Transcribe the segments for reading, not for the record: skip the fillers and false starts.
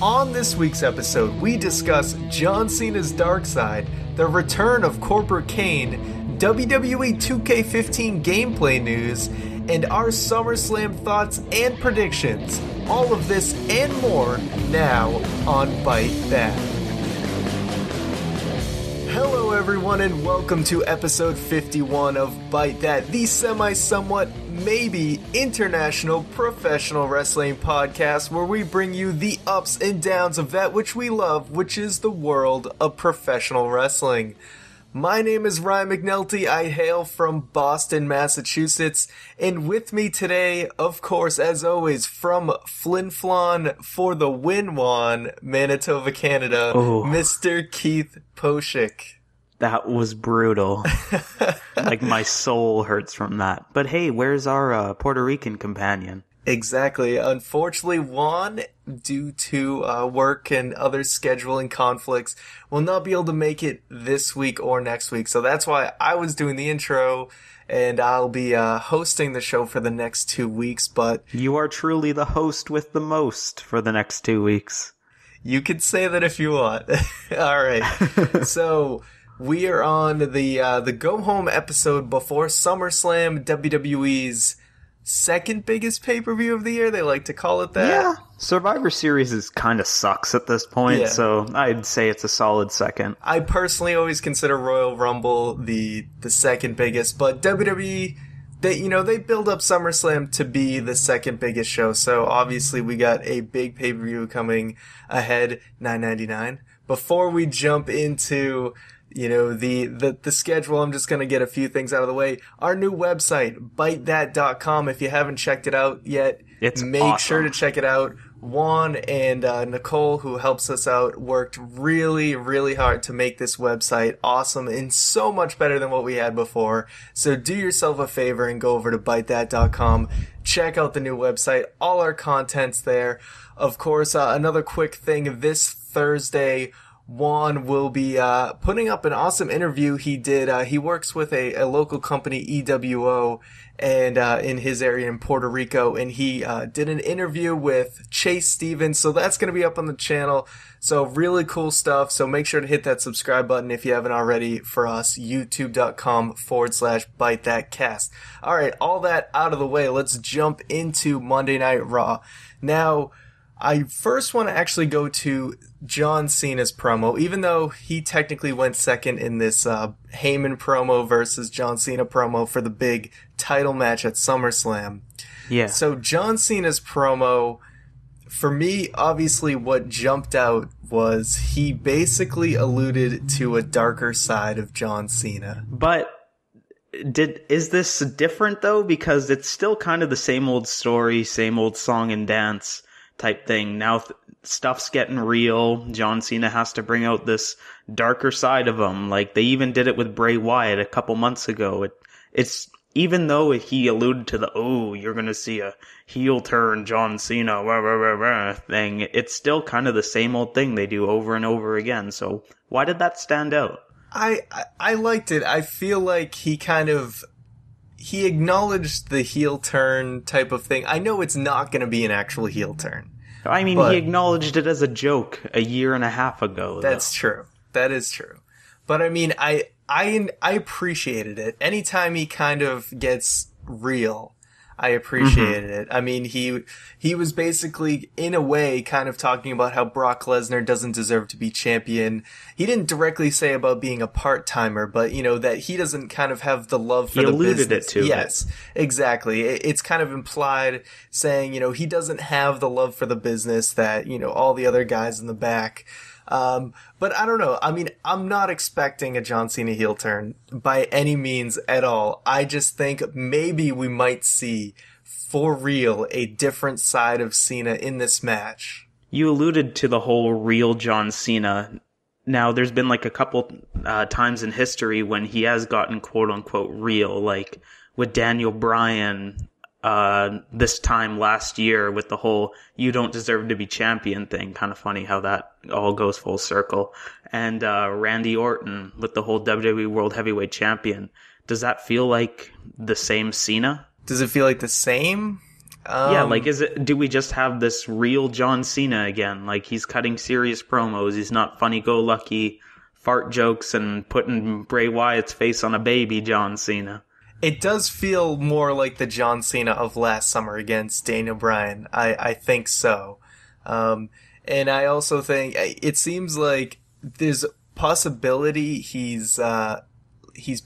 On this week's episode, we discuss John Cena's dark side, the return of Corporate Kane, WWE 2K15 gameplay news, and our SummerSlam thoughts and predictions. All of this and more now on Byte That. Hello everyone and welcome to episode 51 of Byte That, the semi-somewhat maybe international professional wrestling podcast where we bring you the ups and downs of that which we love, which is the world of professional wrestling. My name is Ryan McNulty, I hail from Boston, Massachusetts, and with me today, of course, as always, from Flin Flon for the Winwan, Manitoba, Canada, Mr. Keith Poshik. That was brutal. Like, my soul hurts from that. But hey, where's our Puerto Rican companion? Exactly. Unfortunately, Juan, due to work and other scheduling conflicts, will not be able to make it this week or next week. So that's why I was doing the intro, and I'll be hosting the show for the next 2 weeks. But you are truly the host with the most for the next 2 weeks. You can say that if you want. All right. So we are on the go-home episode before SummerSlam, WWE's second biggest pay-per-view of the year. They like to call it that. Yeah, Survivor Series kind of sucks at this point, so I'd say it's a solid second. I personally always consider Royal Rumble the second biggest, but WWE, they build up SummerSlam to be the second biggest show, so obviously we got a big pay-per-view coming ahead, $9.99. Before we jump into the schedule, I'm just going to get a few things out of the way. Our new website, bytethat.com. If you haven't checked it out yet, make awesome. Sure to check it out. Juan and Nicole, who helps us out, worked really, really hard to make this website awesome and so much better than what we had before. So do yourself a favor and go over to bytethat.com. Check out the new website. All our content's there. Of course, another quick thing, this Thursday, Juan will be putting up an awesome interview he did. He works with a local company, EWO, and in his area in Puerto Rico, and he did an interview with Chase Stevens, so that's going to be up on the channel. So really cool stuff, so make sure to hit that subscribe button if you haven't already for us, youtube.com/ByteThatCast. Alright, all that out of the way, let's jump into Monday Night Raw. Now, I first want to actually go to John Cena's promo, even though he technically went second in this Heyman promo versus John Cena promo for the big title match at SummerSlam. Yeah. So John Cena's promo, for me, obviously what jumped out was he basically alluded to a darker side of John Cena. But is this different, though? Because it's still kind of the same old story, same old song and dance type thing. Now stuff's getting real. John Cena has to bring out this darker side of him. Like, they even did it with Bray Wyatt a couple months ago. It's even though he alluded to you're gonna see a heel turn John Cena thing, it's still kind of the same old thing they do over and over again. So why did that stand out? I liked it. I feel like he acknowledged the heel turn type of thing. I know it's not going to be an actual heel turn. I mean, he acknowledged it as a joke a year and a half ago. That's true. That is true. But I mean, I appreciated it. Anytime he kind of gets real, I appreciated it. I mean, he was basically, in a way, kind of talking about how Brock Lesnar doesn't deserve to be champion. He didn't directly say about being a part-timer, but, that he doesn't kind of have the love for the business. He alluded it to. Yes, exactly. It's kind of implied, saying, he doesn't have the love for the business that, all the other guys in the back. But I don't know. I mean, I'm not expecting a John Cena heel turn by any means at all. I just think maybe we might see, for real, a different side of Cena in this match. You alluded to the whole real John Cena. Now, there's been like a couple times in history when he has gotten quote-unquote real, like with Daniel Bryan this time last year with the whole "you don't deserve to be champion" thing. Kind of funny how that all goes full circle. And Randy Orton with the whole WWE World Heavyweight Champion. Does that feel like the same Cena? Does it feel like the same? Yeah, like, do we just have this real John Cena again? Like, he's cutting serious promos. He's not funny-go-lucky fart jokes and putting Bray Wyatt's face on a baby John Cena. It does feel more like the John Cena of last summer against Daniel Bryan. I think so. And I also think it seems like there's possibility he's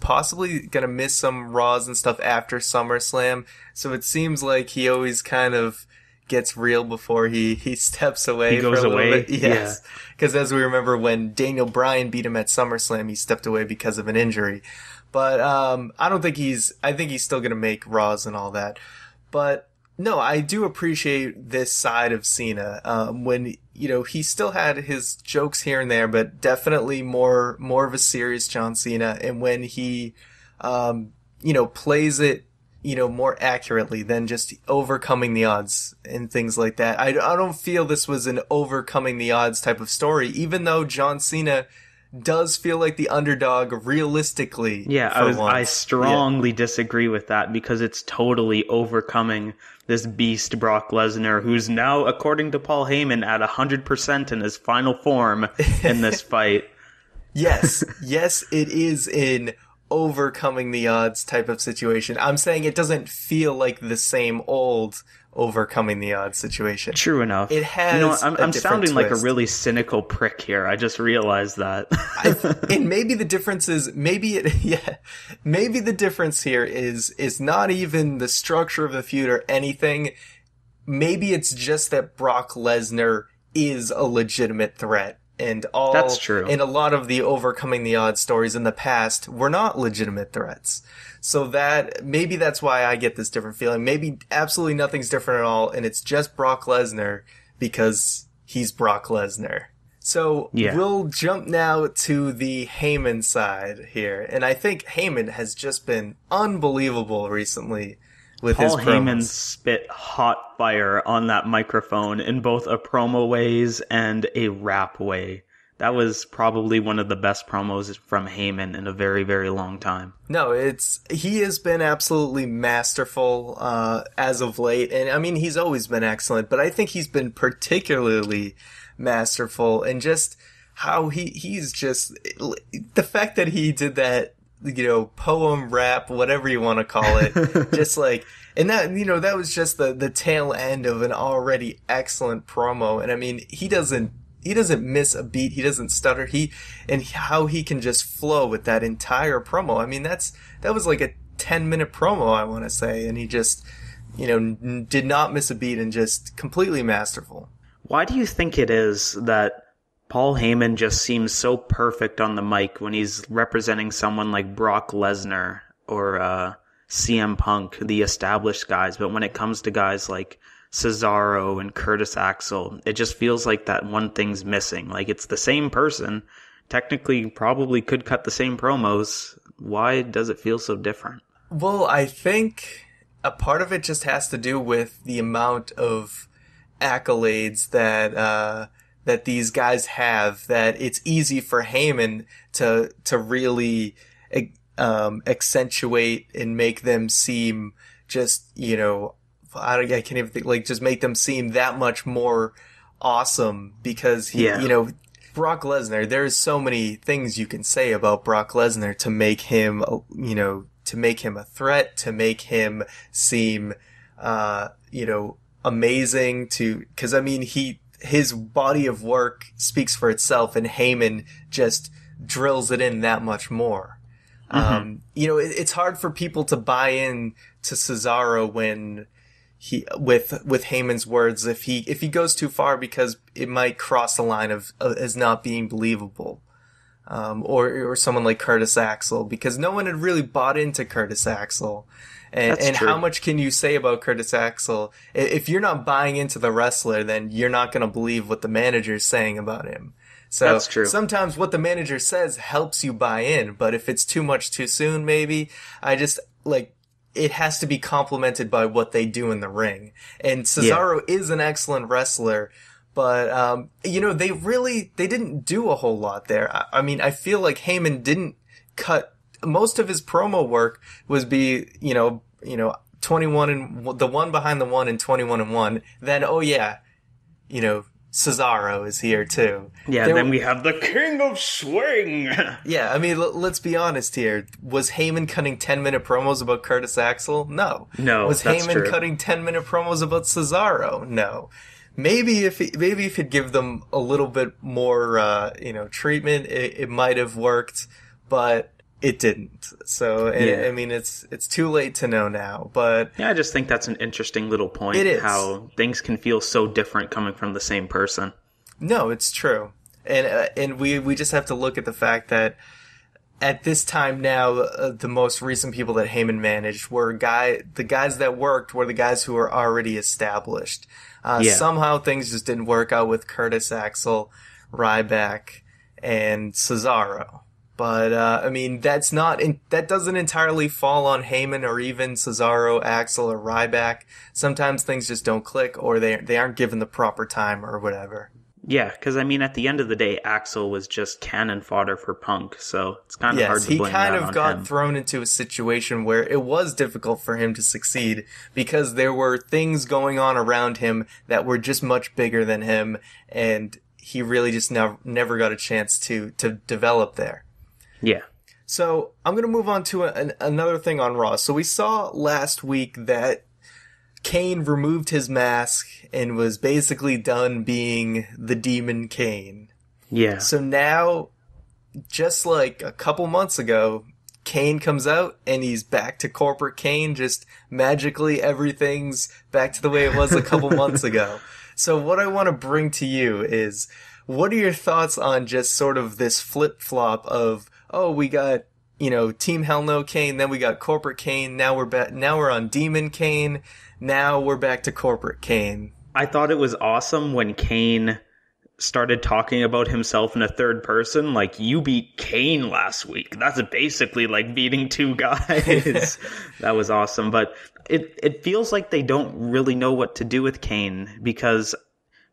possibly gonna miss some Raws and stuff after SummerSlam. So it seems like he always kind of gets real before he steps away. He goes for a little away. bit. Yes, because as we remember, when Daniel Bryan beat him at SummerSlam, he stepped away because of an injury. But I don't think I think he's still gonna make Raws and all that. But no, I do appreciate this side of Cena. When he still had his jokes here and there, but definitely more of a serious John Cena. And when he, plays it, more accurately than just overcoming the odds and things like that. I don't feel this was an overcoming the odds type of story, even though John Cena does feel like the underdog realistically. Yeah, I strongly disagree with that, because it's totally overcoming this beast Brock Lesnar, who's now, according to Paul Heyman, at 100% in his final form in this fight. Yes, it is in overcoming the odds type of situation. I'm saying it doesn't feel like the same old overcoming the odds situation. True enough. It has I'm sounding twist. like a really cynical prick here. I just realized that. And maybe the difference is maybe the difference here is not even the structure of the feud or anything. Maybe it's just that Brock Lesnar is a legitimate threat. And that's true. And a lot of the overcoming the odds stories in the past were not legitimate threats. So maybe that's why I get this different feeling. Maybe absolutely nothing's different at all, and it's just Brock Lesnar because he's Brock Lesnar. So We'll jump now to the Heyman side here. And I think Heyman has just been unbelievable recently with his promos. Paul Heyman spit hot fire on that microphone in both a promo ways and a rap way. That was probably one of the best promos from Heyman in a very, very long time. No, he has been absolutely masterful as of late. And I mean, he's always been excellent, but I think he's been particularly masterful. And just how he's just, the fact that he did that, poem, rap, whatever you want to call it, just like, and that, that was just the tail end of an already excellent promo. And I mean, he doesn't miss a beat. He doesn't stutter. How he can just flow with that entire promo. I mean, that was like a 10-minute promo, I want to say. And he just, did not miss a beat and just completely masterful. Why do you think it is that Paul Heyman just seems so perfect on the mic when he's representing someone like Brock Lesnar or CM Punk, the established guys, but when it comes to guys like Cesaro and Curtis Axel, it just feels like that one thing's missing. Like, it's the same person, technically probably could cut the same promos. Why does it feel so different? Well, I think a part of it just has to do with the amount of accolades that these guys have, that it's easy for Heyman to really accentuate and make them seem just, I can't even think, like, just make them seem that much more awesome because Brock Lesnar, there's so many things you can say about Brock Lesnar to make him, to make him a threat, to make him seem, amazing because I mean, his body of work speaks for itself, and Heyman just drills it in that much more. Mm-hmm. It's hard for people to buy in to Cesaro when with Heyman's words, if he goes too far, because it might cross the line of as not being believable. Or someone like Curtis Axel, because no one had really bought into Curtis Axel. And how much can you say about Curtis Axel? If you're not buying into the wrestler, then you're not going to believe what the manager's saying about him. So that's true. Sometimes what the manager says helps you buy in, but if it's too much too soon, maybe, it has to be complemented by what they do in the ring. And Cesaro is an excellent wrestler, but, they didn't do a whole lot there. I mean, I feel like Heyman didn't cut, most of his promo work was 21 and the one behind the one and 21-1, then oh yeah, Cesaro is here too. Yeah, then we have the King of Swing. Yeah, I mean, let's be honest here. Was Heyman cutting 10-minute promos about Curtis Axel? No. Was that's Heyman true. cutting 10-minute promos about Cesaro? No. Maybe if he'd give them a little bit more, treatment, it might have worked, but it didn't. So, I mean, it's too late to know now, but... Yeah, I just think that's an interesting little point. It is. How things can feel so different coming from the same person. No, it's true. And we just have to look at the fact that at this time now, the most recent people that Heyman managed were the guys that worked were the guys who were already established. Somehow things just didn't work out with Curtis Axel, Ryback, and Cesaro. But, I mean, that doesn't entirely fall on Heyman or even Cesaro, Axel, or Ryback. Sometimes things just don't click, or they aren't given the proper time or whatever. Yeah, because, I mean, at the end of the day, Axel was just cannon fodder for Punk, so it's kind of hard to blame that on him. Yes, he kind of got thrown into a situation where it was difficult for him to succeed because there were things going on around him that were just much bigger than him, and he really just never got a chance to develop there. Yeah. So I'm going to move on to another thing on Raw. So we saw last week that Kane removed his mask and was basically done being the Demon Kane. Yeah. So now, just like a couple months ago, Kane comes out and he's back to Corporate Kane. Just magically everything's back to the way it was a couple months ago. So what I want to bring to you is, what are your thoughts on just sort of this flip-flop of, oh, we got, Team Hell No Kane, then we got Corporate Kane, now we're on Demon Kane, now we're back to Corporate Kane. I thought it was awesome when Kane started talking about himself in a third person, like, you beat Kane last week. That's basically like beating two guys. That was awesome, but it feels like they don't really know what to do with Kane, because,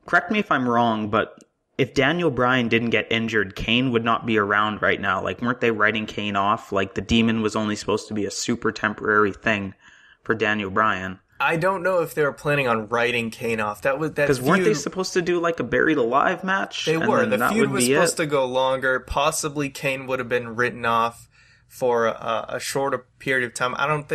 correct me if I'm wrong, but if Daniel Bryan didn't get injured, Kane would not be around right now. Like, weren't they writing Kane off? Like, the Demon was only supposed to be a super temporary thing for Daniel Bryan. I don't know if they were planning on writing Kane off. Because weren't they supposed to do like a Buried Alive match? They were. The feud was supposed to go longer. Possibly Kane would have been written off for a shorter period of time. I don't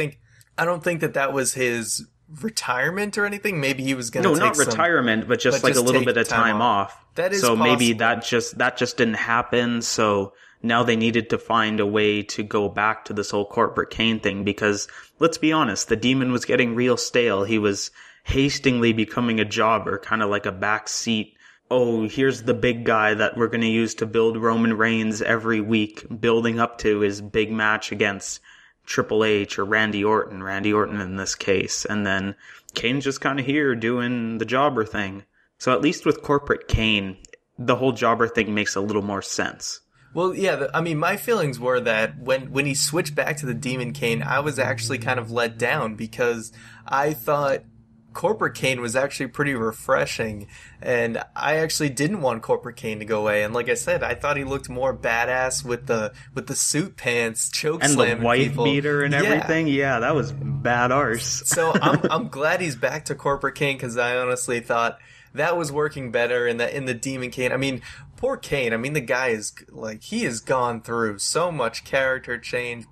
think that was his retirement or anything. Maybe he was going to take not retirement, but just like a little bit of time off. That is so possible. Maybe that just didn't happen. So now they needed to find a way to go back to this whole Corporate Kane thing, because let's be honest, the Demon was getting real stale. He was hastily becoming a jobber, kind of like a backseat. Oh, here's the big guy that we're going to use to build Roman Reigns every week, building up to his big match against Triple H or Randy Orton in this case. And then Kane's just kind of here doing the jobber thing. So at least with Corporate Kane, the whole jobber thing makes a little more sense. Well, yeah, I mean, my feelings were that when he switched back to the Demon Kane, I was actually kind of let down because I thought Corporate Kane was actually pretty refreshing, and I actually didn't want Corporate Kane to go away. And like I said, I thought he looked more badass with the suit pants, choke slam, and the wife beater and everything. Yeah, that was bad arse. So I'm glad he's back to Corporate Kane, because I honestly thought that was working better in the Demon Kane. I mean, poor Kane. I mean, the guy is like, he has gone through so much character change,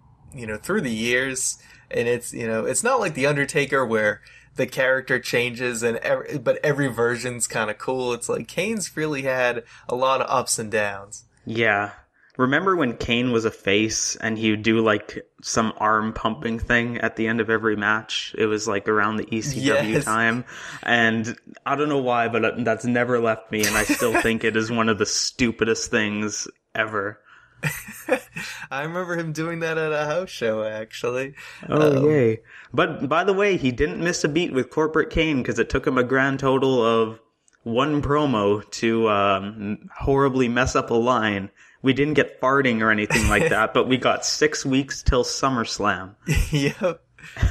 through the years, and it's not like the Undertaker where the character changes but every version's kind of cool. It's like Kane's really had a lot of ups and downs. Yeah. Remember when Kane was a face and he would do like some arm pumping thing at the end of every match? It was like around the ECW time. And I don't know why, but that's never left me. And I still think it is one of the stupidest things ever. I remember him doing that at a house show, actually. Oh, yay. But by the way, he didn't miss a beat with Corporate Kane, because it took him a grand total of one promo to horribly mess up a line. We didn't get farting or anything like that, but we got 6 weeks till SummerSlam. Yep.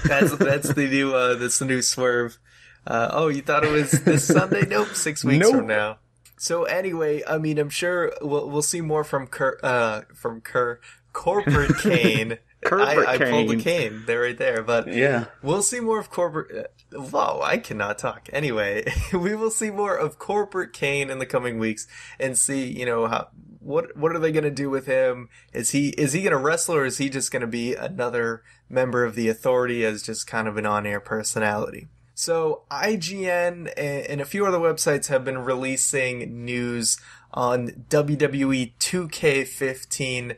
That's the new swerve. Oh, you thought it was this Sunday? Nope, 6 weeks from now. So anyway, I mean, I'm sure we'll see more from Corporate Kane Corporate Kane. I pulled the cane. They're right there. But Yeah. we'll see more of Corporate... Whoa, I cannot talk. Anyway, we will see more of Corporate Kane in the coming weeks and see, you know, what are they going to do with him? Is he going to wrestle, or is he just going to be another member of the Authority as just kind of an on-air personality? So IGN and a few other websites have been releasing news on WWE 2K15.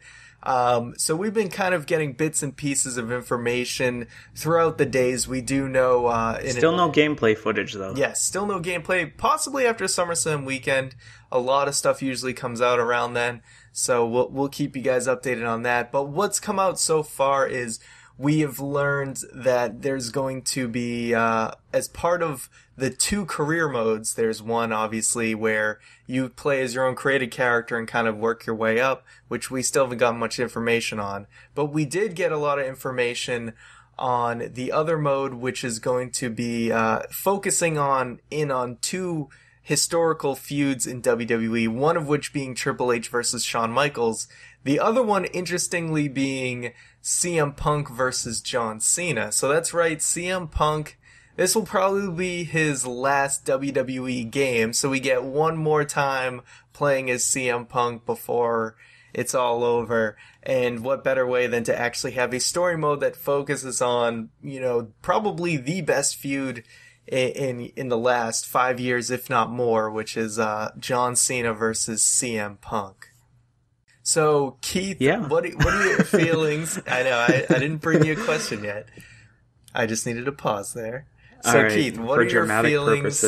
So we've been kind of getting bits and pieces of information throughout the days. We do know... still no gameplay footage, though. Yes, still no gameplay. Possibly after SummerSlam weekend. A lot of stuff usually comes out around then. So we'll keep you guys updated on that. But what's come out so far is we have learned that there's going to be, as part of the 2 career modes, there's one, obviously, where you play as your own created character and kind of work your way up, which we still haven't got much information on. But we did get a lot of information on the other mode, which is going to be focusing on 2 historical feuds in WWE, one of which being Triple H versus Shawn Michaels, the other one, interestingly, being CM Punk versus John Cena. So that's right, CM Punk, this will probably be his last WWE game, so we get one more time playing as CM Punk before it's all over. And what better way than to actually have a story mode that focuses on, you know, probably the best feud in the last 5 years, if not more, which is John Cena versus CM Punk. So, Keith, what are your feelings? I know, I didn't bring you a question yet. I just needed a pause there. So, right, Keith, what are your feelings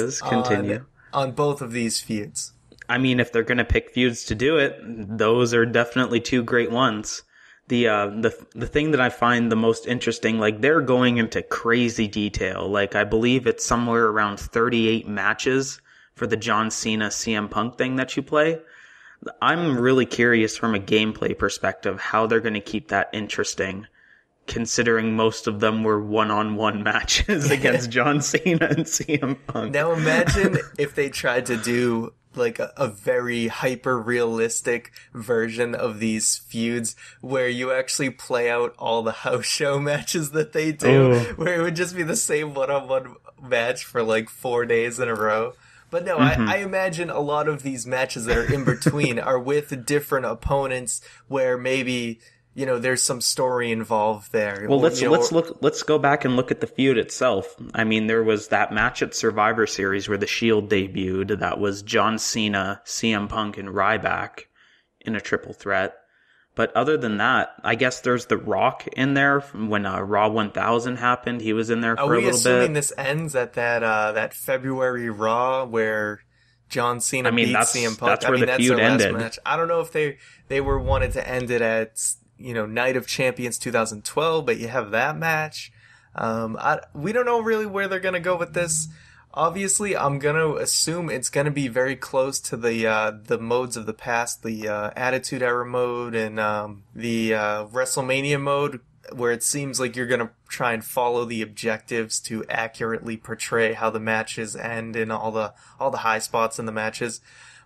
on both of these feuds? I mean, if they're going to pick feuds to do it, those are definitely 2 great ones. The thing that I find the most interesting, like, they're going into crazy detail. Like, I believe it's somewhere around 38 matches for the John Cena CM Punk thing that you play. I'm really curious from a gameplay perspective how they're going to keep that interesting, considering most of them were one-on-one matches against John Cena and CM Punk. Now imagine if they tried to do like a very hyper-realistic version of these feuds where you actually play out all the house show matches that they do, where it would just be the same one-on-one match for like 4 days in a row. But no, I imagine a lot of these matches that are in between are with different opponents where maybe, you know, there's some story involved there. Well, let's go back and look at the feud itself. I mean, there was that match at Survivor Series where the Shield debuted. That was John Cena, CM Punk, and Ryback in a triple threat. But other than that, I guess there's The Rock in there from when Raw 1000 happened. He was in there for a little bit. Are we assuming this ends at that February Raw where John Cena beats CM Punk? That's where the feud ended. Match. I don't know if they wanted to end it at, you know, Night of Champions 2012, but you have that match. We don't know really where they're gonna go with this. Obviously, I'm gonna assume it's gonna be very close to the modes of the past, the Attitude Era mode and the WrestleMania mode, where it seems like you're gonna try and follow the objectives to accurately portray how the matches end and all the high spots in the matches.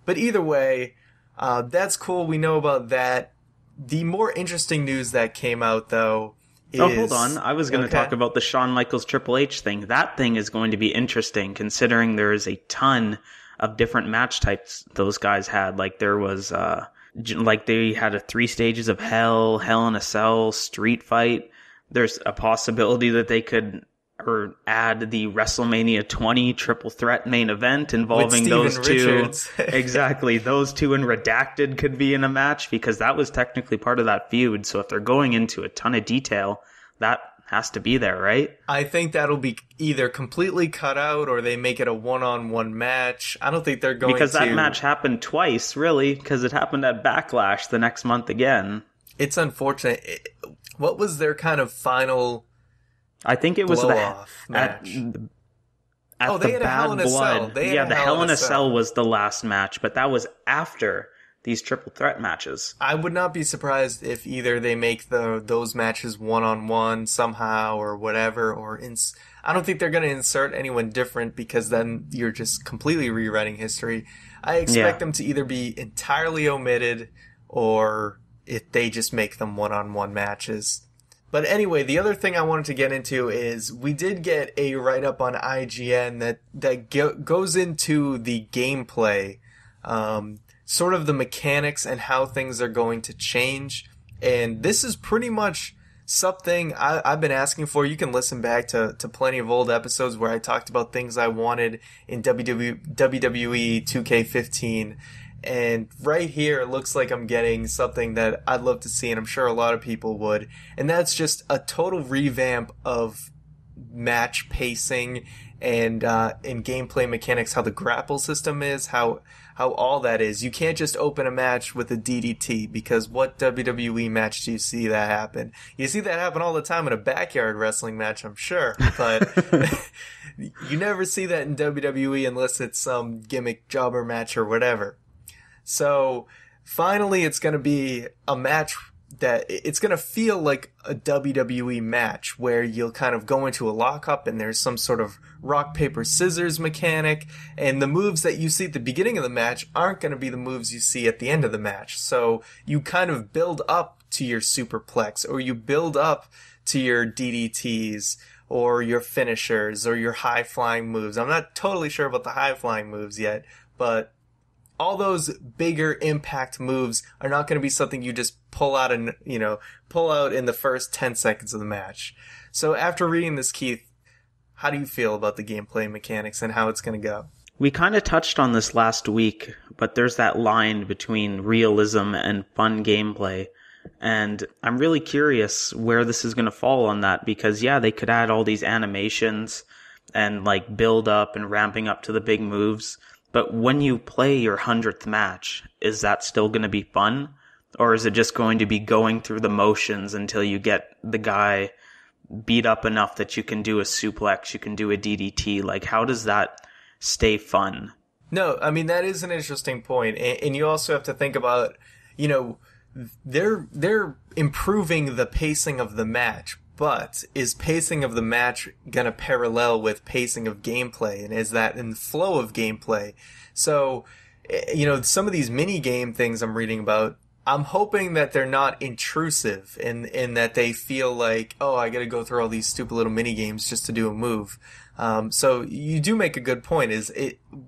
But either way, that's cool. We know about that. The more interesting news that came out, though, is... Oh, hold on. I was going to talk about the Shawn Michaels Triple H thing. That thing is going to be interesting, considering there is a ton of different match types those guys had. Like, there was, like, they had a 3 stages of Hell, Hell in a Cell, Street Fight. There's a possibility that they could add the WrestleMania 20 triple threat main event involving those two. Exactly. Those two and Redacted could be in a match because that was technically part of that feud. So if they're going into a ton of detail, that has to be there, right? I think that'll be either completely cut out or they make it a one-on-one match. I don't think they're going because that match happened twice, really, because it happened at Backlash the next month again. It's unfortunate. What was their kind of final... I think it was match. They had a Hell in a Cell. The Hell in a Cell was the last match, but that was after these triple threat matches. I would not be surprised if either they make those matches one-on-one somehow or whatever, or I don't think they're going to insert anyone different because then you're just completely rewriting history. I expect them to either be entirely omitted or if they just make them one-on-one matches. But anyway, the other thing I wanted to get into is we did get a write-up on IGN that goes into the gameplay, sort of the mechanics and how things are going to change. And this is pretty much something I've been asking for. You can listen back to plenty of old episodes where I talked about things I wanted in WWE 2K15. And right here, it looks like I'm getting something that I'd love to see, and I'm sure a lot of people would. And that's just a total revamp of match pacing and gameplay mechanics, how the grapple system is, how all that is. You can't just open a match with a DDT, because what WWE match do you see that happen? You see that happen all the time in a backyard wrestling match, I'm sure, but you never see that in WWE unless it's some gimmick jobber match or whatever. So finally, it's going to be a match that it's going to feel like a WWE match where you'll kind of go into a lockup and there's some sort of rock, paper, scissors mechanic. And the moves that you see at the beginning of the match aren't going to be the moves you see at the end of the match. So you kind of build up to your superplex, or you build up to your DDTs or your finishers or your high flying moves. I'm not totally sure about the high flying moves yet, but all those bigger impact moves are not going to be something you just pull out in the first 10 seconds of the match. So after reading this, Keith, how do you feel about the gameplay mechanics and how it's going to go? We kind of touched on this last week, but there's that line between realism and fun gameplay. And I'm really curious where this is going to fall on that, because yeah, they could add all these animations and like build up and ramping up to the big moves. But when you play your 100th match, is that still going to be fun? Or is it just going to be going through the motions until you get the guy beat up enough that you can do a suplex, you can do a DDT? Like, how does that stay fun? No, I mean, that is an interesting point. And you also have to think about, they're improving the pacing of the match. But is pacing of the match going to parallel with pacing of gameplay? And is that in the flow of gameplay? So, some of these mini game things I'm reading about, I'm hoping that they're not intrusive in that they feel like, oh, I got to go through all these stupid little mini games just to do a move. So you do make a good point.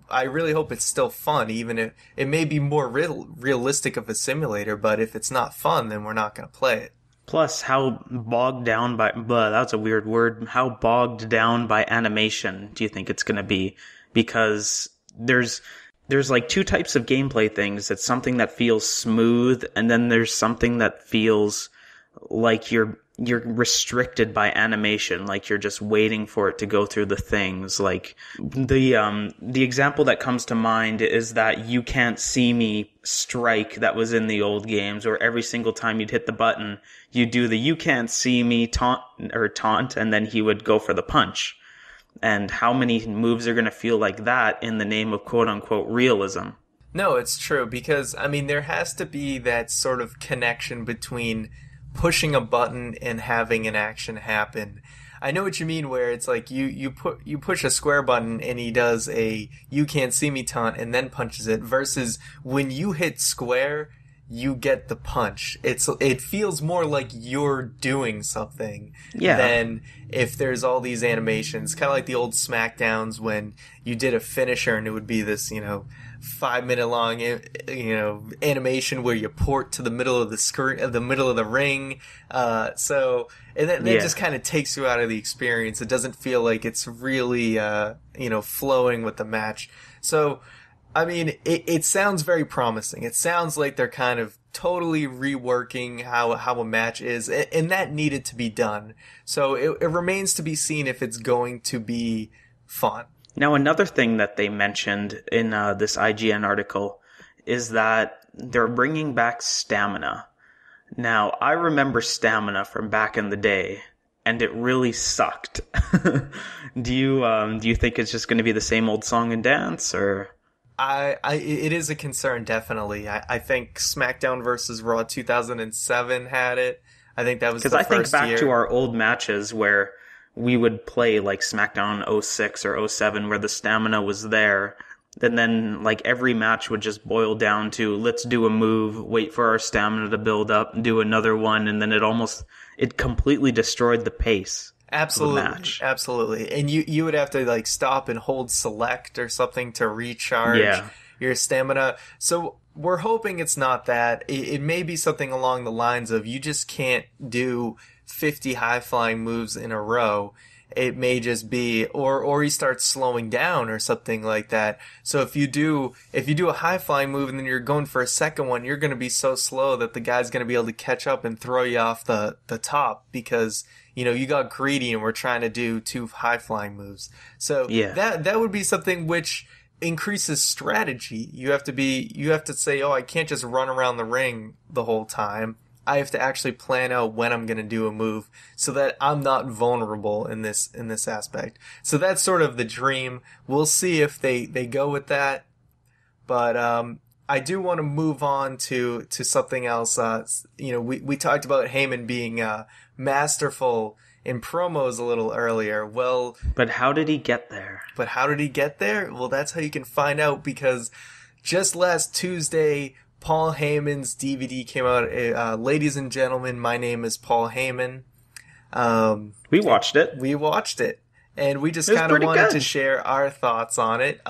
I really hope it's still fun, even if it may be more realistic of a simulator. But if it's not fun, then we're not going to play it. Plus, how bogged down by, that's a weird word, how bogged down by animation do you think it's going to be? Because there's like two types of gameplay things. It's something that feels smooth, and then there's something that feels like you're restricted by animation, like you're just waiting for it to go through the things. Like the example that comes to mind is that "You Can't See Me" strike that was in the old games, where every single time you'd hit the button, you do the "You Can't See Me" taunt, and then he would go for the punch. And how many moves are going to feel like that in the name of quote unquote realism? No, it's true, because I mean, there has to be that sort of connection between pushing a button and having an action happen. I know what you mean, where it's like you push a square button and he does a "You Can't See Me" taunt and then punches it, versus when you hit square, you get the punch. It feels more like you're doing something than if there's all these animations. Kind of like the old SmackDowns when you did a finisher and it would be this, 5-minute long, animation where you port to the middle of the screen, the middle of the ring. So and that just kind of takes you out of the experience. It doesn't feel like it's really, flowing with the match. So, I mean, it sounds very promising. It sounds like they're kind of totally reworking how a match is, and that needed to be done. So it remains to be seen if it's going to be fun. Now, another thing that they mentioned in this IGN article is that they're bringing back stamina. Now, I remember stamina from back in the day, and it really sucked. Do you think it's just going to be the same old song and dance, or? It is a concern, definitely. I think SmackDown versus Raw 2007 had it. I think that was the first year. Because I think back to our old matches where we would play like SmackDown 06 or 07 where the stamina was there, And then, like, every match would just boil down to, let's do a move, wait for our stamina to build up, do another one, and then it completely destroyed the pace of the Absolutely, match. absolutely. And you would have to like stop and hold select or something to recharge Yeah. your stamina. So we're hoping it's not that. It may be something along the lines of you just can't do 50 high flying moves in a row. It may just be, or he starts slowing down or something like that. So if you do a high flying move and then you're going for a second one, you're going to be so slow that the guy's going to be able to catch up and throw you off the top because, you know, you got greedy and we're trying to do 2 high flying moves. So Yeah. that would be something which increases strategy. You have to say, oh, I can't just run around the ring the whole time. I have to actually plan out when I'm going to do a move so that I'm not vulnerable in this aspect. So that's sort of the dream. We'll see if they go with that. But I do want to move on to something else. You know, we talked about Heyman being masterful in promos a little earlier. Well, But how did he get there? but how did he get there? Well, that's how you can find out because just last Tuesday, Paul Heyman's DVD came out. Ladies and gentlemen, my name is Paul Heyman. We watched it. We watched it, and we just It was kind of pretty wanted to good. share our thoughts on it.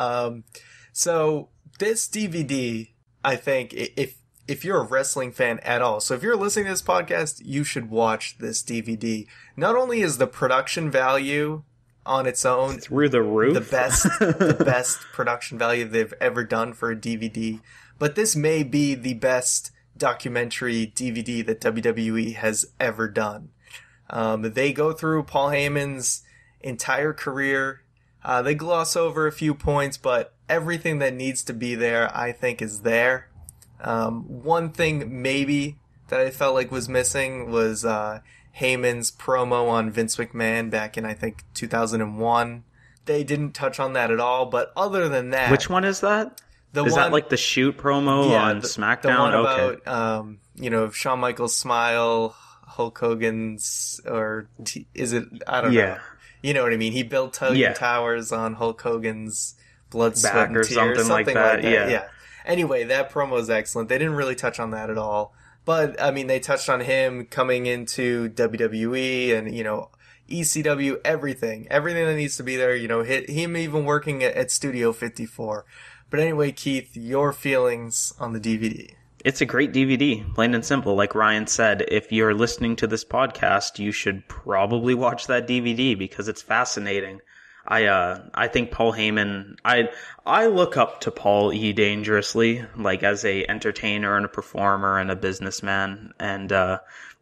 So this DVD, I think, if you're a wrestling fan at all, so if you're listening to this podcast, you should watch this DVD. Not only is the production value on its own Through the roof. the best production value they've ever done for a DVD, but this may be the best documentary DVD that WWE has ever done. They go through Paul Heyman's entire career. They gloss over a few points, but everything that needs to be there, I think, is there. One thing maybe that I felt like was missing was Heyman's promo on Vince McMahon back in, I think, 2001. They didn't touch on that at all, but other than that... Which one is that? Is that like the shoot promo on SmackDown? The one Okay. about, you know, Shawn Michaels' smile, Hulk Hogan's, is it? I don't know. You know what I mean? He built towers on Hulk Hogan's blood, sweat, Back and or tears, something like that. Yeah. Anyway, that promo is excellent. They didn't really touch on that at all. But, I mean, they touched on him coming into WWE and, you know, ECW, everything. Everything that needs to be there, you know, him even working at Studio 54. But anyway, Keith, your feelings on the DVD. It's a great DVD, plain and simple. Like Ryan said, if you're listening to this podcast, you should probably watch that DVD because it's fascinating. I think Paul Heyman, I look up to Paul E. dangerously, like as a entertainer and a performer and a businessman. And,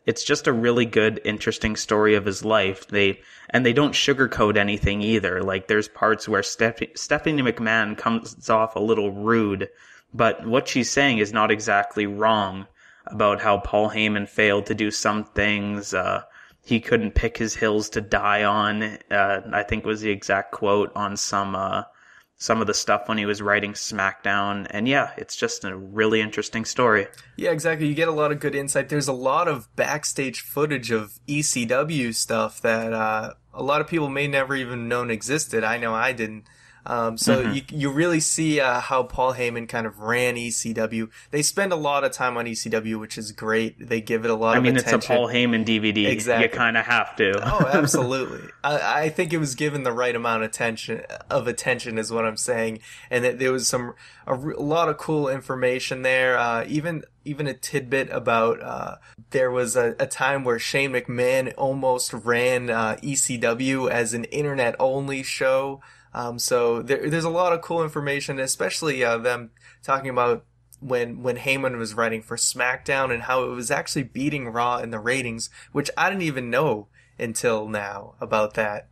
it's just a really good, interesting story of his life. They don't sugarcoat anything either. Like there's parts where Stephanie McMahon comes off a little rude, but what she's saying is not exactly wrong about how Paul Heyman failed to do some things. He couldn't pick his hills to die on, I think was the exact quote on some of the stuff when he was writing SmackDown. And yeah, it's just a really interesting story. Yeah, exactly. You get a lot of good insight. There's a lot of backstage footage of ECW stuff that a lot of people may never even known existed. I know I didn't. You really see how Paul Heyman kind of ran ECW. They spend a lot of time on ECW, which is great. They give it a lot of attention. It's a Paul Heyman DVD. Exactly. You kind of have to. Oh, absolutely. I think it was given the right amount of attention is what I'm saying. And that there was a lot of cool information there. Even a tidbit about there was a time where Shane McMahon almost ran ECW as an internet-only show. So there's a lot of cool information, especially them talking about when Heyman was writing for SmackDown and how it was actually beating Raw in the ratings, which I didn't even know until now about that.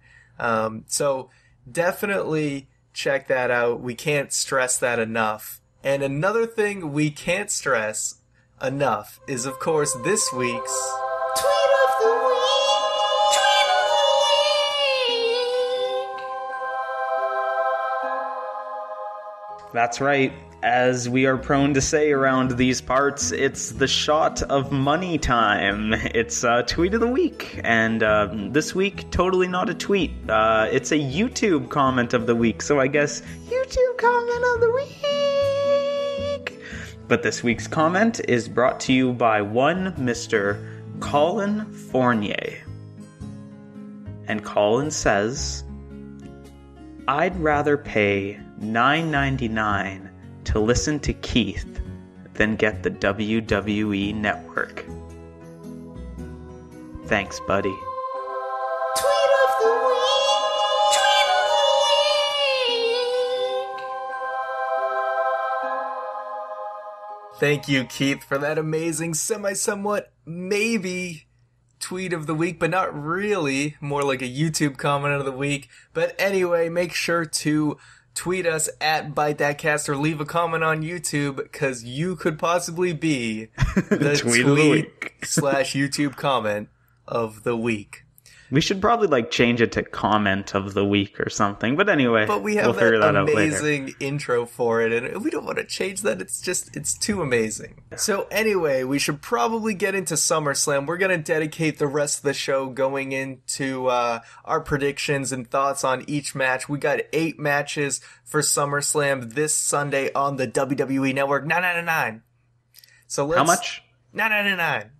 So definitely check that out. We can't stress that enough. And another thing we can't stress enough is, of course, this week's Tweet of the Week. That's right. As we are prone to say around these parts, it's the shot of money time. It's tweet of the week, and this week, totally not a tweet. It's a YouTube comment of the week, so I guess YouTube comment of the week. But this week's comment is brought to you by one Mr. Colin Fournier. And Colin says, I'd rather pay $9.99 to listen to Keith than get the WWE Network. Thanks, buddy. Tweet of the week! Tweet of the week! Thank you, Keith, for that amazing somewhat maybe tweet of the week, but not really. More like a YouTube comment of the week. But anyway, make sure to tweet us at ByteThatCast or leave a comment on YouTube, because you could possibly be the tweet/YouTube comment of the week. We should probably change it to comment of the week or something. But anyway, we have that amazing intro for it, and we don't want to change that. It's too amazing. So anyway, we should probably get into SummerSlam. We're going to dedicate the rest of the show going into our predictions and thoughts on each match. We got 8 matches for SummerSlam this Sunday on the WWE Network. 999. So how much? 999.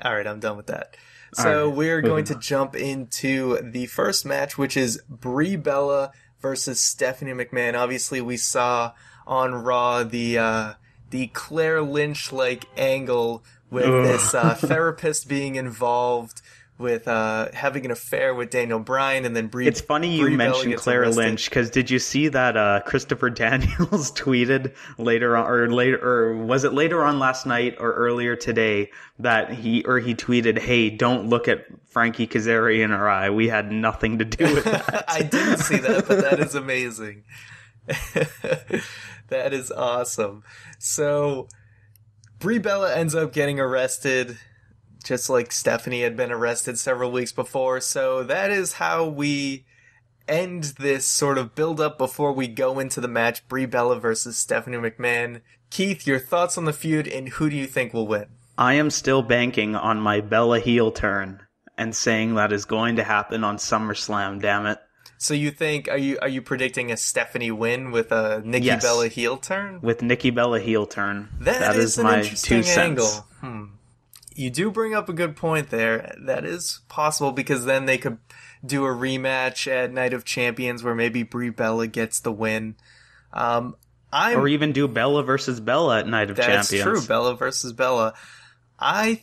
All right, I'm done with that. So we're going to jump into the first match, which is Brie Bella versus Stephanie McMahon. Obviously, we saw on Raw the Claire Lynch-like angle with this therapist being involved with having an affair with Daniel Bryan, and then Brie. It's funny you mentioned Claire Lynch, because did you see that Christopher Daniels tweeted later on, or was it later on last night or earlier today, that he tweeted, "Hey, don't look at Frankie Kazarian in her eye. We had nothing to do with that." I didn't see that, but that is amazing. That is awesome. So Brie Bella ends up getting arrested, just like Stephanie had been arrested several weeks before. So that is how we end this sort of build-up before we go into the match, Brie Bella versus Stephanie McMahon. Keith, your thoughts on the feud, and who do you think will win? I am still banking on my Bella heel turn and saying that is going to happen on SummerSlam, damn it. So you think, are you predicting a Stephanie win with a Nikki Bella heel turn? With Nikki Bella heel turn. That is my 2 cents. You do bring up a good point there. That is possible, because then they could do a rematch at Night of Champions where maybe Brie Bella gets the win. Or even do Bella versus Bella at Night of Champions. That's true, Bella versus Bella. I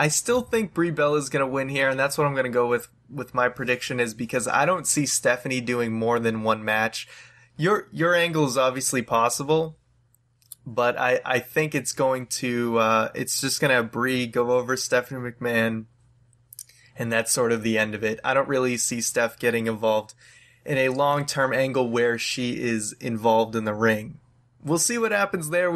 still think Brie Bella is going to win here, and that's what I'm going to go with my prediction, is because I don't see Stephanie doing more than one match. Your angle is obviously possible, but I think it's going to, it's just going to have Brie go over Stephanie McMahon, and that's sort of the end of it. I don't really see Steph getting involved in a long-term angle where she is involved in the ring. We'll see what happens there.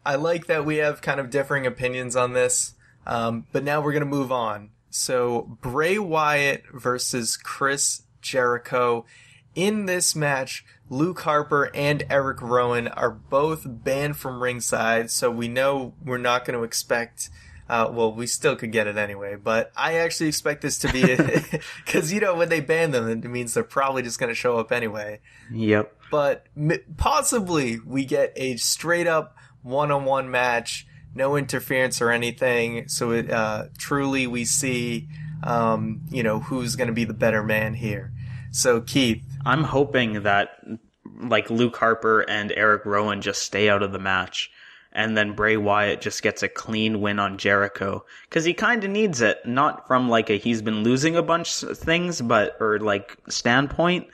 I like that we have kind of differing opinions on this, but now we're going to move on. So Bray Wyatt versus Chris Jericho. In this match, Luke Harper and Eric Rowan are both banned from ringside, so we know we're not going to expect... we still could get it anyway, but I actually expect this to be... Because, when they ban them, it means they're probably just going to show up anyway. Yep. But possibly we get a straight-up one-on-one match, no interference or anything, so truly we see, who's going to be the better man here. So, Keith... I'm hoping that, Luke Harper and Eric Rowan just stay out of the match, and then Bray Wyatt just gets a clean win on Jericho. Because he kind of needs it, not from, he's been losing a bunch of things, standpoint,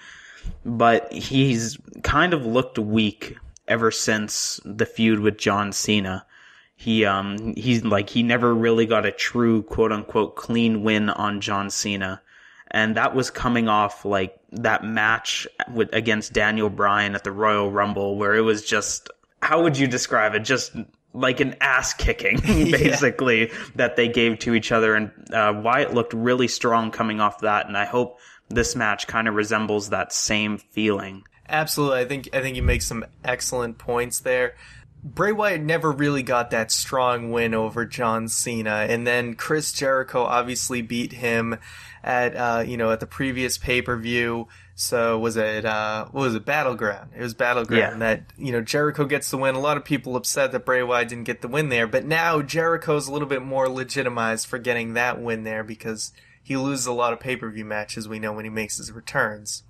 but he's kind of looked weak ever since the feud with John Cena. He never really got a true quote-unquote clean win on John Cena. And that was coming off that match against Daniel Bryan at the Royal Rumble, where it was just, how would you describe it? Just like an ass kicking, basically, that they gave to each other. And Wyatt looked really strong coming off that. And I hope this match kind of resembles that same feeling. Absolutely. I think you make some excellent points there. Bray Wyatt never really got that strong win over John Cena, and then Chris Jericho obviously beat him at at the previous pay-per-view. So was it what was it, Battleground? It was Battleground that Jericho gets the win. A lot of people upset that Bray Wyatt didn't get the win there, but now Jericho's a little bit more legitimized for getting that win there because he loses a lot of pay-per-view matches, we know, when he makes his returns.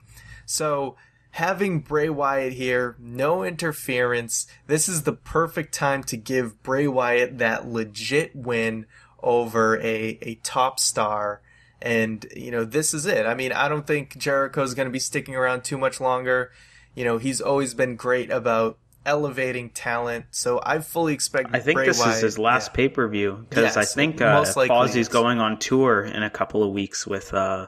So having Bray Wyatt here, no interference, this is the perfect time to give Bray Wyatt that legit win over a top star. And, this is it. I mean, I don't think Jericho's going to be sticking around too much longer. He's always been great about elevating talent. So I fully expect I think Bray this Wyatt, is his last pay-per-view. Because I think most likely Fozzie's going on tour in a couple of weeks with... I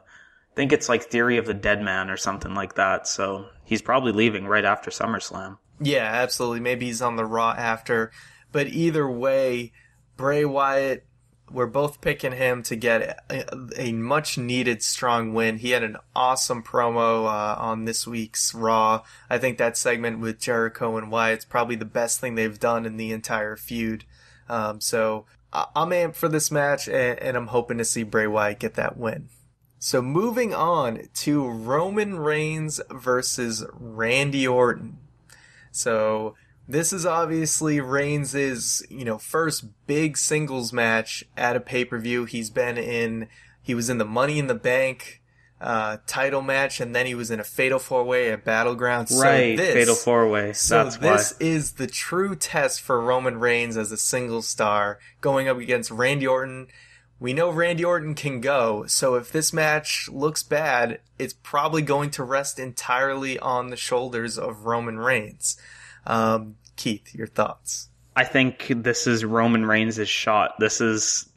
think it's like Theory of the Dead Man or something like that. So he's probably leaving right after SummerSlam. Yeah, absolutely. Maybe he's on the Raw after. But either way, Bray Wyatt, we're both picking him to get a much-needed strong win. He had an awesome promo on this week's Raw. I think that segment with Jericho and Wyatt's probably the best thing they've done in the entire feud. So I'm amped for this match, and I'm hoping to see Bray Wyatt get that win. So moving on to Roman Reigns versus Randy Orton. So this is obviously Reigns' first big singles match at a pay-per-view. He was in the Money in the Bank title match, and then he was in a Fatal 4-Way at Battleground. Right, Fatal 4-Way. That's why. This is the true test for Roman Reigns as a single star, going up against Randy Orton. We know Randy Orton can go, so if this match looks bad, it's probably going to rest entirely on the shoulders of Roman Reigns. Keith, your thoughts? I think this is Roman Reigns' shot. This is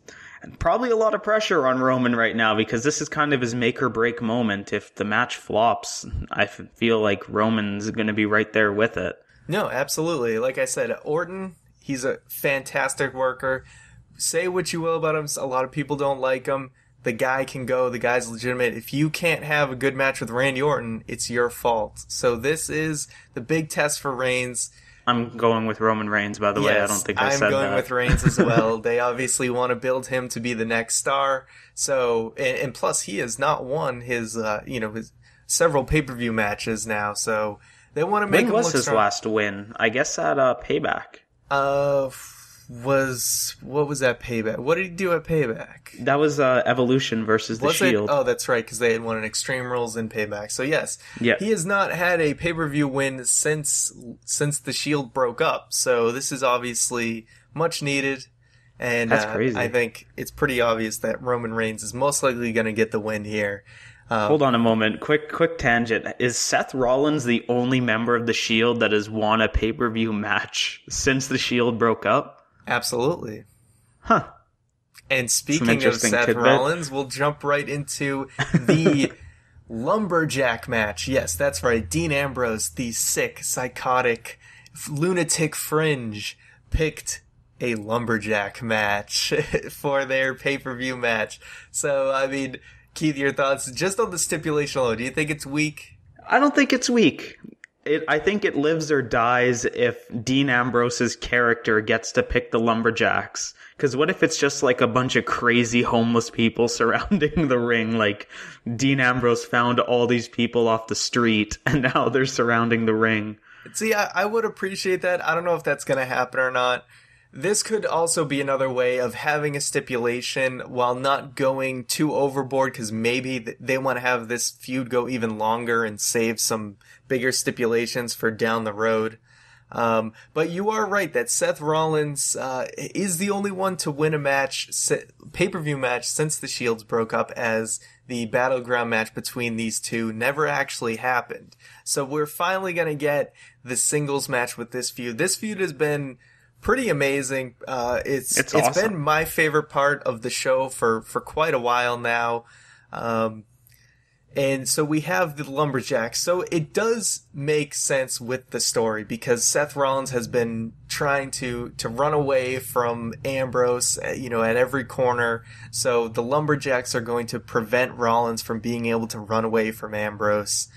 probably a lot of pressure on Roman right now because this is kind of his make or break moment. If the match flops, I feel like Roman's going to be right there with it. No, absolutely. Like I said, Orton, he's a fantastic worker. Say what you will about him. A lot of people don't like him. The guy can go. The guy's legitimate. If you can't have a good match with Randy Orton, it's your fault. So this is the big test for Reigns. I'm going with Roman Reigns, by the way. I don't think I said that. I'm going with Reigns as well. They obviously want to build him to be the next star. So, and plus he has not won his several pay-per-view matches now. So they want to make him look strong. When was his last win? I guess at Payback. What was that Payback? What did he do at Payback? That was Evolution versus The Shield. Oh, that's right, because they had won an Extreme Rules in Payback. So yes, he has not had a pay-per-view win since The Shield broke up. So this is obviously much needed, and that's crazy. I think it's pretty obvious that Roman Reigns is most likely going to get the win here. Hold on a moment. Quick tangent. Is Seth Rollins the only member of The Shield that has won a pay-per-view match since The Shield broke up? Absolutely. Huh. And speaking of Seth Rollins, we'll jump right into the Lumberjack match. Yes, that's right. Dean Ambrose, the sick, psychotic, lunatic fringe, picked a Lumberjack match for their pay-per-view match. So, I mean, Keith, your thoughts just on the stipulation alone. Do you think it's weak? I don't think it's weak. I think it lives or dies if Dean Ambrose's character gets to pick the Lumberjacks. Because what if it's just like a bunch of crazy homeless people surrounding the ring? Like, Dean Ambrose found all these people off the street, and now they're surrounding the ring. See, I would appreciate that. I don't know if that's going to happen or not. This could also be another way of having a stipulation while not going too overboard, because maybe they want to have this feud go even longer and save some bigger stipulations for down the road. But you are right that Seth Rollins is the only one to win a match, pay-per-view match, since the Shields broke up, as the battleground match between these two never actually happened. So we're finally going to get the singles match with this feud. This feud has been pretty amazing. It's awesome. Been my favorite part of the show for quite a while now. And so we have the Lumberjacks. So it does make sense with the story because Seth Rollins has been trying to run away from Ambrose, at every corner. So the Lumberjacks are going to prevent Rollins from being able to run away from Ambrose.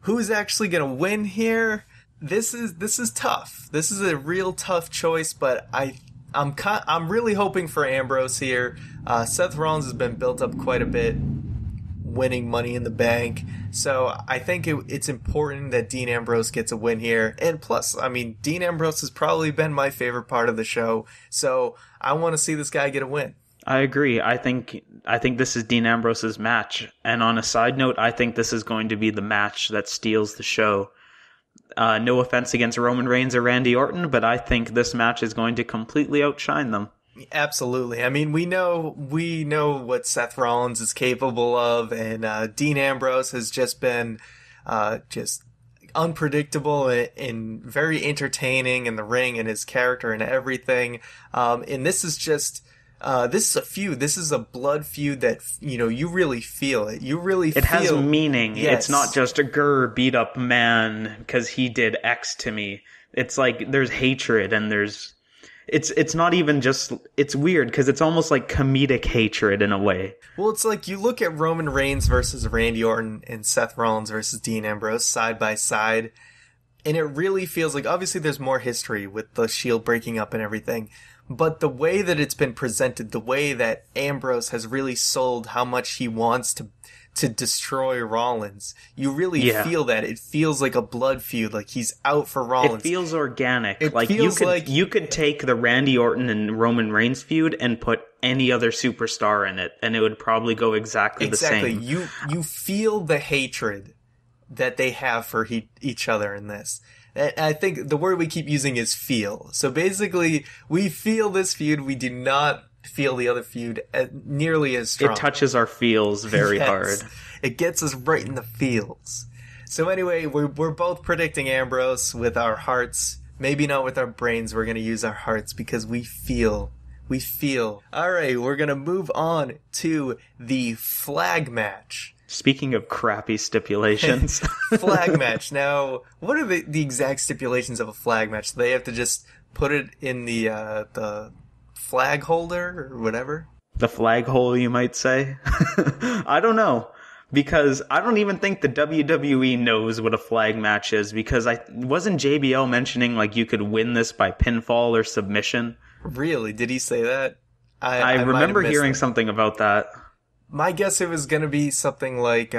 who's actually going to win here? This is tough. This is a real tough choice, but I'm really hoping for Ambrose here. Seth Rollins has been built up quite a bit, winning Money in the Bank. So I think it's important that Dean Ambrose gets a win here. And plus, I mean, Dean Ambrose has probably been my favorite part of the show. So I want to see this guy get a win. I agree. I think this is Dean Ambrose's match. And on a side note, I think this is going to be the match that steals the show. No offense against Roman Reigns or Randy Orton, but I think this match is going to completely outshine them. Absolutely. I mean, we know what Seth Rollins is capable of, and Dean Ambrose has just been just unpredictable and very entertaining in the ring and his character and everything. And this is just this is a feud. This is a blood feud that you really feel it. It has meaning. Yes. It's not just a beat up man because he did X to me. It's like there's hatred and there's. It's not even just, it's weird because it's almost like comedic hatred in a way. Well, it's like you look at Roman Reigns versus Randy Orton and Seth Rollins versus Dean Ambrose side by side, and it really feels like, obviously there's more history with the Shield breaking up and everything, but the way that it's been presented, the way that Ambrose has really sold how much he wants to destroy Rollins, you really feel that. It feels like a blood feud, like he's out for Rollins. It feels organic. You could take the Randy Orton and Roman Reigns feud and put any other superstar in it, and it would probably go exactly the same. You feel the hatred that they have for each other in this. And I think the word we keep using is feel. So basically, we feel this feud. We do not feel the other feud nearly as strong. It touches our feels very hard. It gets us right in the feels. So anyway, we're both predicting Ambrose with our hearts. Maybe not with our brains. We're going to use our hearts because we feel. All right, we're going to move on to the flag match. Speaking of crappy stipulations. Flag match. Now, what are the exact stipulations of a flag match? Do they have to just put it in the flag holder or whatever? The flag hole, you might say. I don't know, because I don't even think the WWE knows what a flag match is, because wasn't JBL mentioning like you could win this by pinfall or submission? Really? Did he say that? I remember hearing something about that. My guess it was going to be something like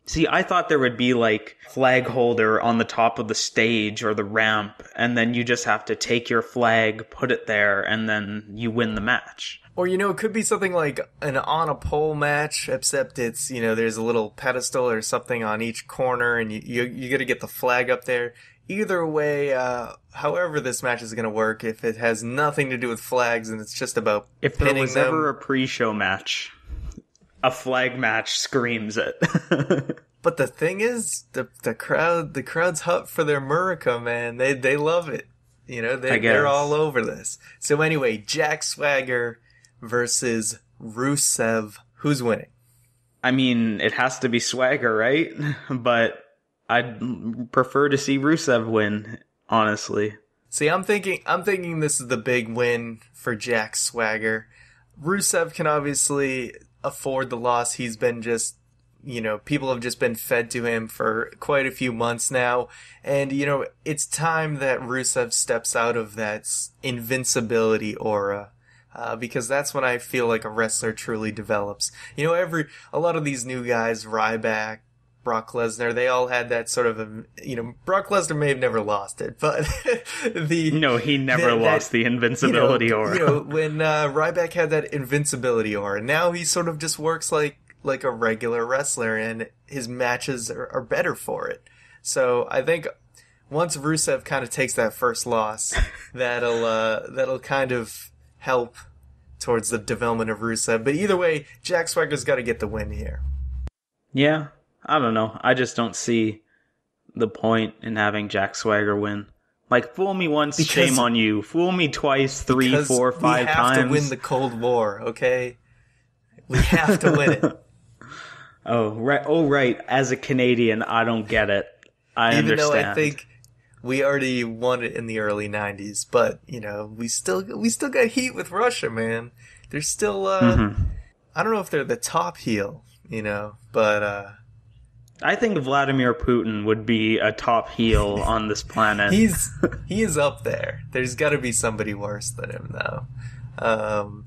See, I thought there would be like flag holder on the top of the stage or the ramp, and then you just have to take your flag, put it there, and then you win the match. Or, it could be something like an on a pole match, except it's, there's a little pedestal or something on each corner, and you got to get the flag up there. Either way, however this match is going to work, if it has nothing to do with flags and it's just about if there was ever a pre-show match, a flag match screams it. But the thing is, the crowd's hot for their Murica, man. They love it. They're all over this. So anyway, Jack Swagger versus Rusev. Who's winning? I mean, it has to be Swagger, right? But I'd prefer to see Rusev win, honestly. See, I'm thinking this is the big win for Jack Swagger. Rusev can obviously afford the loss. He's been just, people have just been fed to him for quite a few months now. And, it's time that Rusev steps out of that invincibility aura. Because that's when I feel like a wrestler truly develops. A lot of these new guys, Ryback, Brock Lesnar, they all had that sort of, Brock Lesnar may have never lost it, but No, he never lost the invincibility aura. When Ryback had that invincibility aura, now he sort of just works like a regular wrestler, and his matches are better for it. So I think once Rusev kind of takes that first loss, that'll kind of help towards the development of Rusev. But either way, Jack Swagger's got to get the win here. Yeah. I don't know. I just don't see the point in having Jack Swagger win. Like, fool me once, shame on you. Fool me twice, 3, 4, 5 times. We have to win the Cold War, okay? We have to win it. Oh, right. As a Canadian, I don't get it. I understand. Even though I think we already won it in the early 90s, but, we still got heat with Russia, man. They're still, I don't know if they're the top heel, but, I think Vladimir Putin would be a top heel on this planet. He is up there. There's got to be somebody worse than him, though.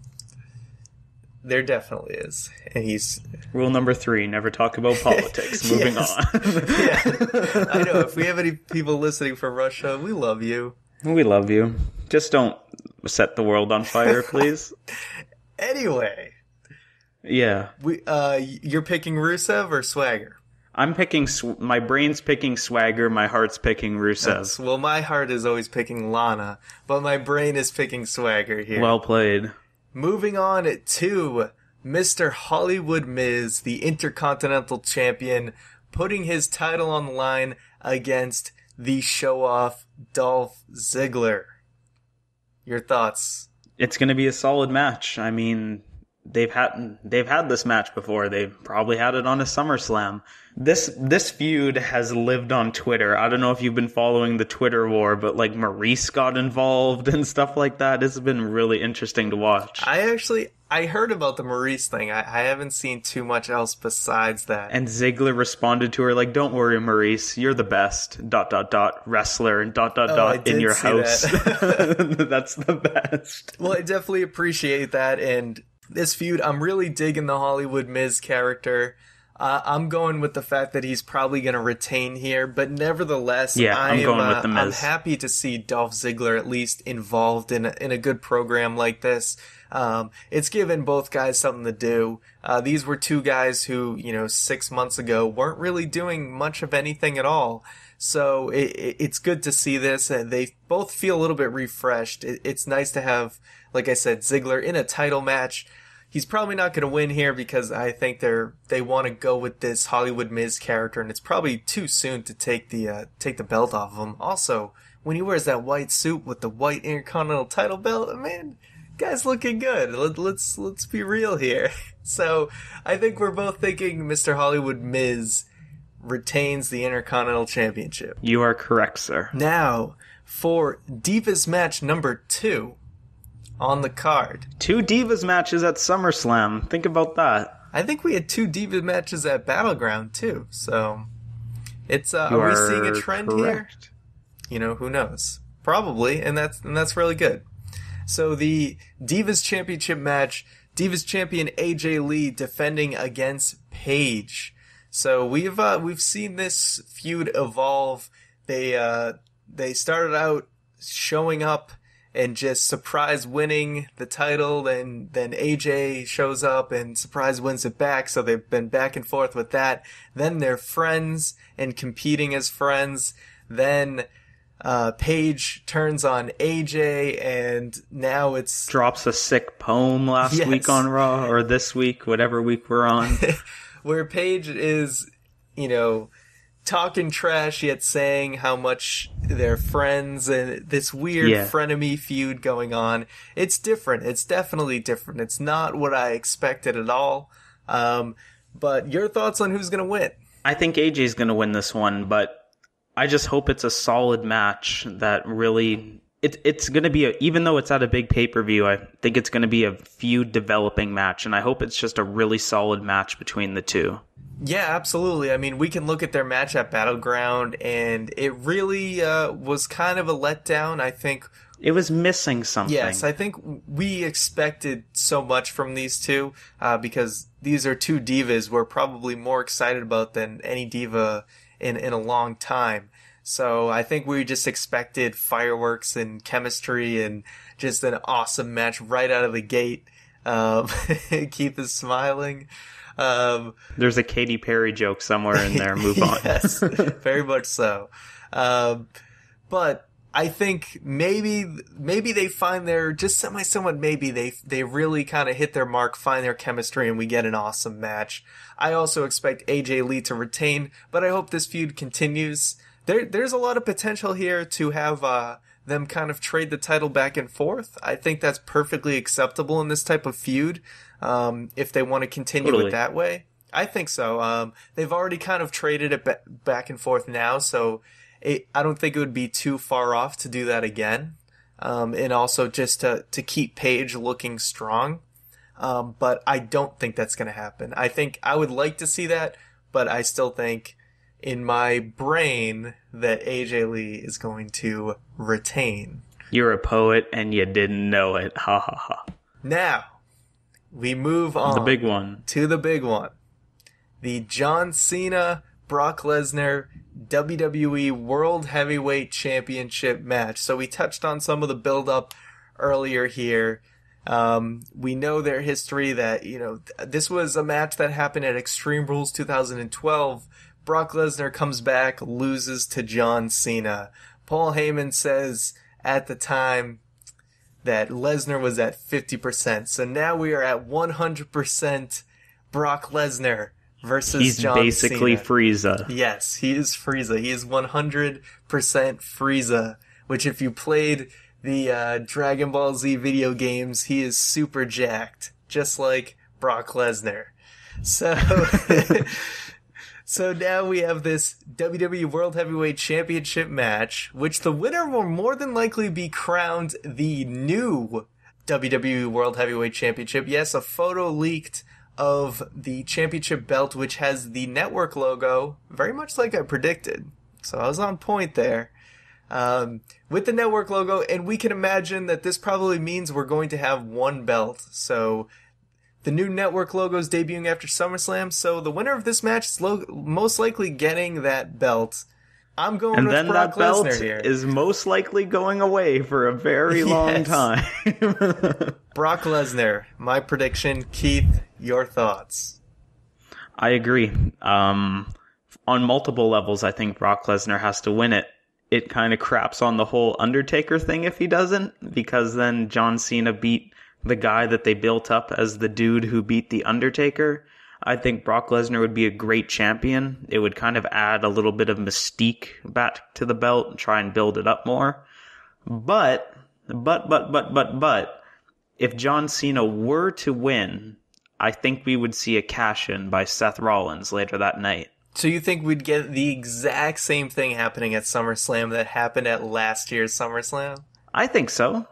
There definitely is, and he's rule number 3: never talk about politics. Moving on. Yeah, I know. If we have any people listening from Russia, we love you. We love you. Just don't set the world on fire, please. Anyway, yeah, you're picking Rusev or Swagger? I'm picking. My brain's picking Swagger. My heart's picking Rusev. Yes, well, my heart is always picking Lana, but my brain is picking Swagger here. Well played. Moving on to Mr. Hollywood Miz, the Intercontinental Champion, putting his title on the line against the show-off Dolph Ziggler. Your thoughts? It's going to be a solid match. I mean, they've had this match before. They probably had it on a SummerSlam. This feud has lived on Twitter. I don't know if you've been following the Twitter war, but like Maurice got involved and stuff like that. It's been really interesting to watch. I heard about the Maurice thing. I haven't seen too much else besides that. And Ziggler responded to her like, "Don't worry, Maurice, you're the best. ... wrestler and ... in your house." That's the best. Well, I definitely appreciate that. And this feud, I'm really digging the Hollywood Miz character. I'm going with the fact that he's probably going to retain here, but nevertheless, I'm going with the Miz. I'm happy to see Dolph Ziggler at least involved in a good program like this. It's given both guys something to do. These were two guys who, 6 months ago weren't really doing much of anything at all. So it's good to see this. They both feel a little bit refreshed. It's nice to have, like I said, Ziggler in a title match. He's probably not going to win here because I think they want to go with this Hollywood Miz character, and it's probably too soon to take the belt off of him. Also, when he wears that white suit with the white Intercontinental title belt, man, guy's looking good. Let's be real here. So I think we're both thinking Mr. Hollywood Miz retains the Intercontinental Championship. You are correct, sir. Now for Divas match number 2. On the card. 2 Divas matches at SummerSlam. Think about that. I think we had 2 Divas matches at Battleground too. So it's are we seeing a trend correct. Here? Who knows? Probably, and that's really good. So the Divas Championship match, Divas Champion AJ Lee defending against Paige. So we've seen this feud evolve. They started out showing up and just surprise winning the title, and then AJ shows up and surprise wins it back, so they've been back and forth with that. Then they're friends and competing as friends. Then Paige turns on AJ, and now it's... drops a sick poem last week on Raw, or this week, whatever week we're on. Where Paige is, talking trash yet saying how much they're friends, and this weird frenemy feud going on. It's different. It's definitely different. It's not what I expected at all. But your thoughts on who's going to win? I think AJ's going to win this one, but I just hope it's a solid match that really... It's going to be, even though it's at a big pay-per-view, I think it's going to be a feud developing match, and I hope it's just a really solid match between the two. Yeah, absolutely. I mean, we can look at their match at Battleground, and it really was kind of a letdown. I think it was missing something. Yes, I think we expected so much from these two because these are 2 divas we're probably more excited about than any diva in a long time. So I think we just expected fireworks and chemistry and just an awesome match right out of the gate. Keith is smiling. There's a Katy Perry joke somewhere in there. Move on. Yes, very much so. But I think maybe they find their, just somewhat maybe they really kind of hit their mark, find their chemistry, and we get an awesome match. I also expect AJ Lee to retain, but I hope this feud continues. There's a lot of potential here to have them kind of trade the title back and forth. I think that's perfectly acceptable in this type of feud. If they want to continue it that way, I think so. They've already kind of traded it back and forth now, so I don't think it would be too far off to do that again. And also just to keep Paige looking strong. But I don't think that's going to happen. I think I would like to see that, but I still think in my brain that AJ Lee is going to retain. You're a poet and you didn't know it. Ha ha ha. Now, we move on. The big one. To the big one. The John Cena, Brock Lesnar WWE World Heavyweight Championship match. So we touched on some of the build-up earlier here. We know their history that, this was a match that happened at Extreme Rules 2012. Brock Lesnar comes back, loses to John Cena. Paul Heyman says at the time that Lesnar was at 50%. So now we are at 100% Brock Lesnar versus John Cena. He's basically Frieza. Yes, he is Frieza. He is 100% Frieza, which if you played the Dragon Ball Z video games, he is super jacked, just like Brock Lesnar. So, so now we have this WWE World Heavyweight Championship match, which the winner will more than likely be crowned the new WWE World Heavyweight Championship. Yes, a photo leaked of the championship belt, which has the network logo, very much like I predicted. So I was on point there. With the network logo, and we can imagine that this probably means we're going to have one belt. So the new network logo is debuting after SummerSlam, so the winner of this match is most likely getting that belt. I'm going with Brock Lesnar here. And then that belt is most likely going away for a very long time. Brock Lesnar, my prediction. Keith, your thoughts? I agree. On multiple levels, I think Brock Lesnar has to win it. It kind of craps on the whole Undertaker thing if he doesn't, because then John Cena beat the guy that they built up as the dude who beat the Undertaker. I think Brock Lesnar would be a great champion. It would kind of add a little bit of mystique back to the belt and try and build it up more. But, if John Cena were to win, I think we would see a cash-in by Seth Rollins later that night. So you think we'd get the exact same thing happening at SummerSlam that happened at last year's SummerSlam? I think so.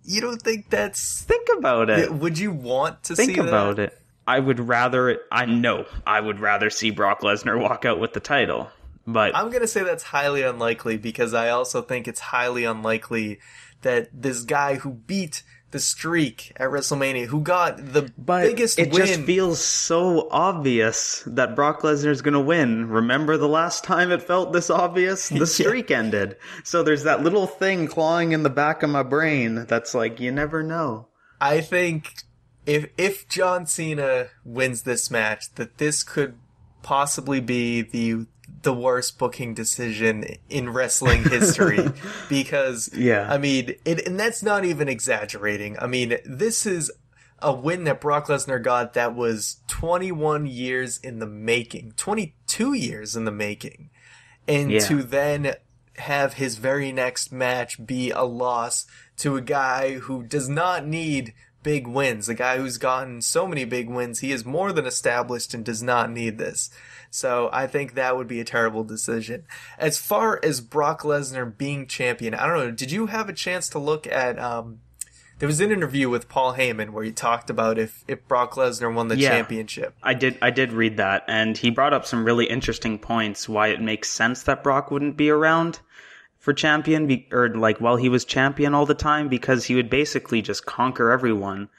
You don't think that's... Think about it. Would you want to see that? Think about it. I would rather see Brock Lesnar walk out with the title. But I'm going to say that's highly unlikely, because I also think it's highly unlikely that this guy who beat the streak at WrestleMania, who got the biggest win... It just feels so obvious that Brock Lesnar's going to win. Remember the last time it felt this obvious? The streak ended. So there's that little thing clawing in the back of my brain that's like, you never know. I think if John Cena wins this match, that this could possibly be the worst booking decision in wrestling history. Because, I mean, and that's not even exaggerating. I mean, this is a win that Brock Lesnar got that was 21 years in the making, 22 years in the making. And to then have his very next match be a loss to a guy who does not need big wins, a guy who's gotten so many big wins, he is more than established and does not need this. So I think that would be a terrible decision. As far as Brock Lesnar being champion, I don't know, did you have a chance to look at, there was an interview with Paul Heyman where he talked about if Brock Lesnar won the championship. I did read that, and he brought up some really interesting points why it makes sense that Brock wouldn't be around for champion, or like while he was champion all the time, because he would basically just conquer everyone,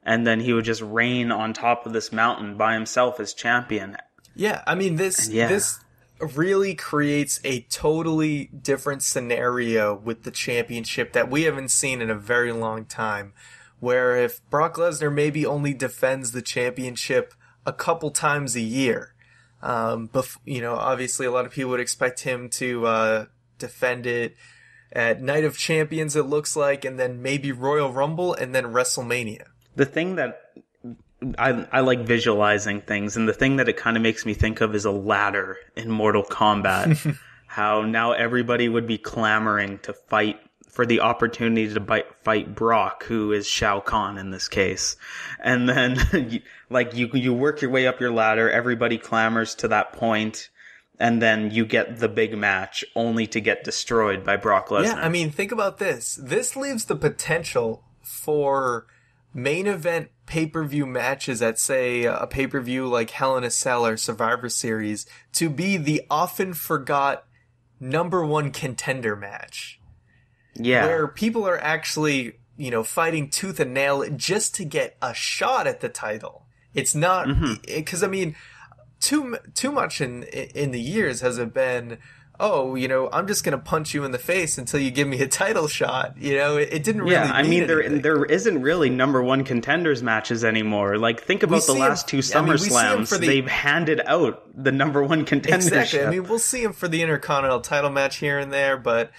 and then he would just reign on top of this mountain by himself as champion. Yeah, I mean, this really creates a totally different scenario with the championship that we haven't seen in a very long time, where if Brock Lesnar maybe only defends the championship a couple times a year, obviously a lot of people would expect him to defend it at Night of Champions, it looks like, and then maybe Royal Rumble, and then WrestleMania. The thing that I like visualizing things, and the thing that it kind of makes me think of is a ladder in Mortal Kombat. How now everybody would be clamoring to fight for the opportunity to fight Brock, who is Shao Kahn in this case. And then you work your way up your ladder, everybody clamors to that point, and then you get the big match only to get destroyed by Brock Lesnar. Yeah, I mean, think about this. This leaves the potential for main event pay-per-view matches at, say, a pay-per-view like Hell in a Cell or Survivor Series to be the often forgot number one contender match. Yeah. Where people are actually, fighting tooth and nail just to get a shot at the title. It's not, because, too much in the years has it been, I'm just going to punch you in the face until you give me a title shot. It didn't really there isn't really number one contenders matches anymore. Like, think about the last two SummerSlams. They've handed out the number one contender. Exactly. We'll see him for the Intercontinental title match here and there, but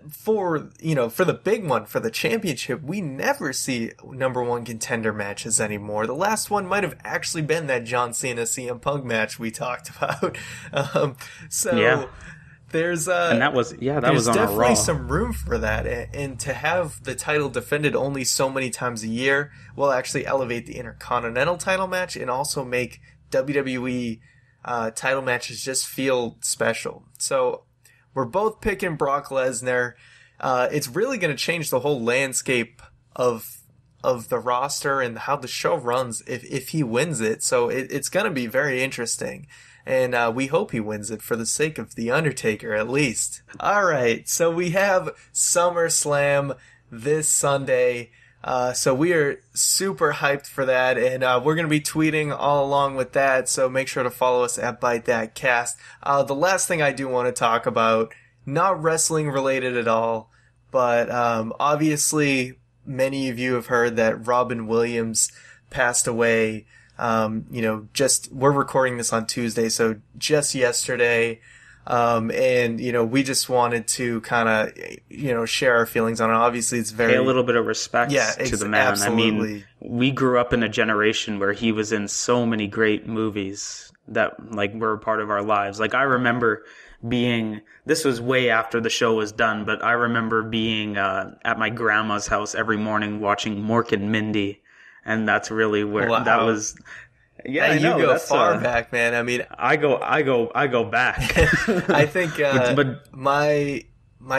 for the big one, for the championship, we never see number one contender matches anymore. The last one might have actually been that John Cena CM Punk match we talked about. There's and that was on definitely Raw. some room for that, and to have the title defended only so many times a year will actually elevate the Intercontinental title match and also make WWE title matches just feel special. So we're both picking Brock Lesnar. It's really going to change the whole landscape of the roster and how the show runs if he wins it. So it's going to be very interesting. And we hope he wins it for the sake of The Undertaker, at least. All right, so we have SummerSlam this Sunday. So we are super hyped for that, and we're going to be tweeting all along with that, so make sure to follow us at Byte That Cast. The last thing I do want to talk about, not wrestling related at all, but obviously many of you have heard that Robin Williams passed away. We're recording this on Tuesday, so just yesterday. We just wanted to kind of, share our feelings on it. Obviously, it's very... Pay a little bit of respect to the man. Absolutely. We grew up in a generation where he was in so many great movies that, were a part of our lives. I remember this was way after the show was done, but I remember being at my grandma's house every morning watching Mork and Mindy. And that's really where that was. Yeah, you go far back, man. I go back. I think, but my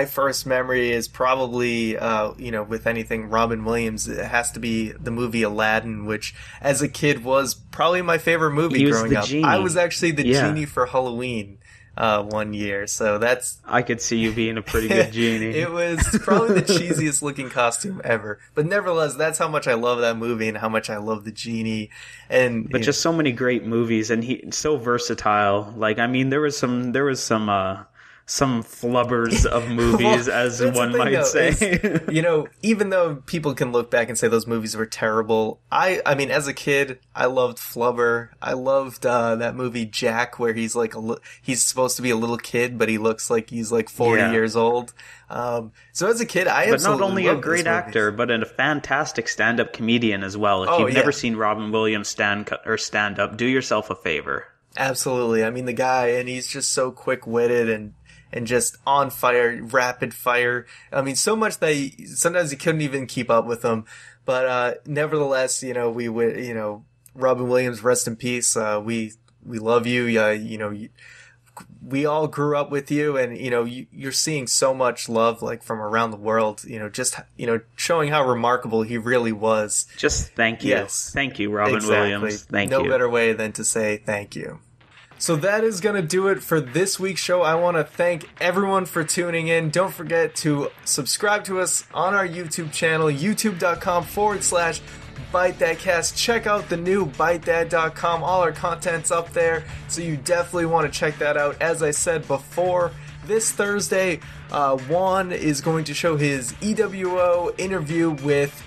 first memory is probably, with anything Robin Williams, it has to be the movie Aladdin, which as a kid was probably my favorite movie growing up. Genie. I was actually the genie for Halloween. One year, so that's... I could see you being a pretty good genie. It was probably the cheesiest looking costume ever, but nevertheless, that's how much I love that movie and how much I love the genie. But just so many great movies, and he's so versatile. There was some flubbers of movies, as one might say. Even though people can look back and say those movies were terrible, I mean, as a kid, I loved Flubber. I loved that movie Jack, where he's he's supposed to be a little kid, but he looks like he's 40 years old. So as a kid, I absolutely loved those movies. But not only a great actor, but a fantastic stand-up comedian as well. If you've never seen Robin Williams stand up, do yourself a favor. Absolutely. The guy, and he's just so quick-witted and just on fire, rapid fire. So much that sometimes you couldn't even keep up with him. But nevertheless, Robin Williams, rest in peace. We love you. We all grew up with you, and you're seeing so much love from around the world. Showing how remarkable he really was. Just thank you. Yes, thank you, Robin Williams. Thank you. No better way than to say thank you. So that is going to do it for this week's show. I want to thank everyone for tuning in. Don't forget to subscribe to us on our YouTube channel, youtube.com/Byte That Cast. Check out the new ByteThat.com. All our content's up there, so you definitely want to check that out. As I said before, this Thursday, Juan is going to show his EWO interview with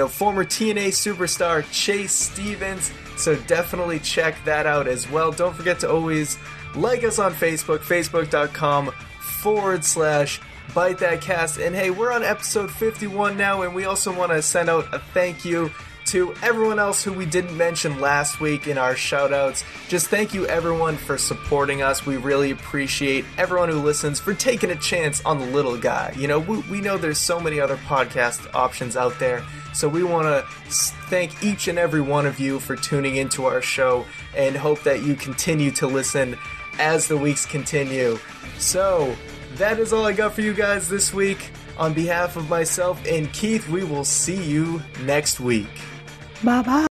former TNA superstar Chase Stevens. So definitely check that out as well. Don't forget to always like us on Facebook, facebook.com/Byte That Cast. And hey, we're on episode 51 now, and we also want to send out a thank you to everyone else who we didn't mention last week in our shoutouts. Just thank you everyone for supporting us. We really appreciate everyone who listens for taking a chance on the little guy. We know there's so many other podcast options out there, so we want to thank each and every one of you for tuning into our show and hope that you continue to listen as the weeks continue. So that is all I got for you guys this week. On behalf of myself and Keith, we will see you next week. Bye-bye.